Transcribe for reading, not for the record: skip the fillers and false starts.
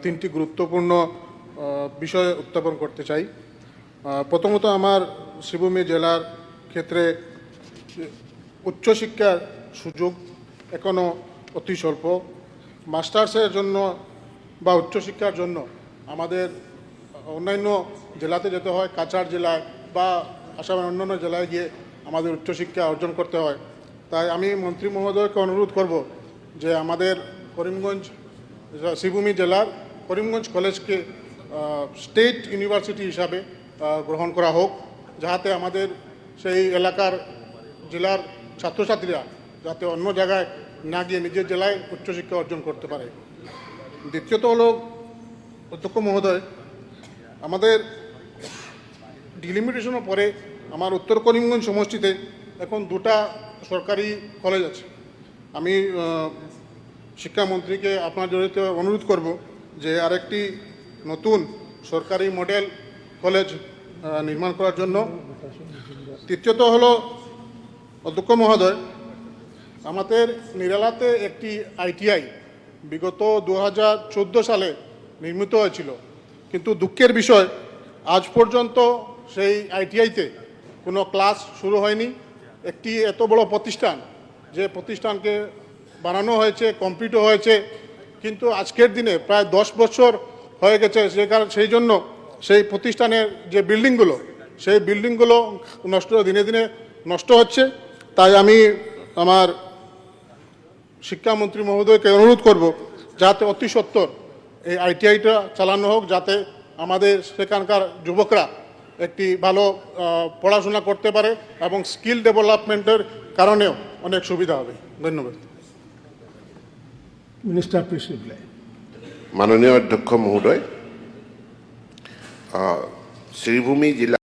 তিনটি গুরুত্বপূর্ণ বিষয় উত্থাপন করতে চাই। প্রথমত, আমার শ্রীভূমি জেলার ক্ষেত্রে উচ্চশিক্ষার সুযোগ এখনও অতি স্বল্প। মাস্টার্সের জন্য বা উচ্চশিক্ষার জন্য আমাদের অন্যান্য জেলাতে যেতে হয়, কাছাড় জেলায় বা আসামের অন্যান্য জেলায় গিয়ে আমাদের উচ্চশিক্ষা অর্জন করতে হয়। তাই আমি মন্ত্রী মহোদয়কে অনুরোধ করব যে আমাদের করিমগঞ্জ শ্রীভূমি জেলার করিমগঞ্জ কলেজকে স্টেট ইউনিভার্সিটি হিসাবে গ্রহণ করা হোক, যাতে আমাদের সেই এলাকার জেলার ছাত্রছাত্রীরা যাতে অন্য জায়গায় না গিয়ে নিজের জেলায় উচ্চশিক্ষা অর্জন করতে পারে। দ্বিতীয়ত হলো, অধ্যক্ষ মহোদয়, আমাদের ডিলিমিটেশনের পরে আমার উত্তর করিমগঞ্জ সমষ্টিতে এখন দুটা সরকারি কলেজ আছে। আমি শিক্ষামন্ত্রীকে আপনার জড়িত অনুরোধ করব যে আরেকটি নতুন সরকারি মডেল কলেজ নির্মাণ করার জন্য। তৃতীয়ত হলো, অধ্যক্ষ মহোদয়, আমাদের নিরালাতে একটি আইটিআই বিগত 2014 সালে নির্মিত হয়েছিল, কিন্তু দুঃখের বিষয় আজ পর্যন্ত সেই আইটিআইতে কোনো ক্লাস শুরু হয়নি। একটি এত বড় প্রতিষ্ঠান, যে প্রতিষ্ঠানকে বানানো হয়েছে, কমপ্লিটও হয়েছে, কিন্তু আজকের দিনে প্রায় 10 বছর হয়ে গেছে। সেই জন্য সেই প্রতিষ্ঠানের যে বিল্ডিংগুলো, সেই বিল্ডিংগুলো দিনে দিনে নষ্ট হচ্ছে। তাই আমি আমার শিক্ষামন্ত্রী মহোদয়কে অনুরোধ করব যাতে অতি সত্বর এই আইটিআইটা চালানো হোক, যাতে আমাদের সেখানকার যুবকরা একটি ভালো পড়াশোনা করতে পারে এবং স্কিল ডেভেলপমেন্টের কারণেও অনেক সুবিধা হবে। ধন্যবাদ। Minister please reply. মাননীয় অধ্যক্ষ মহোদয়, শ্রীভূমি জেলা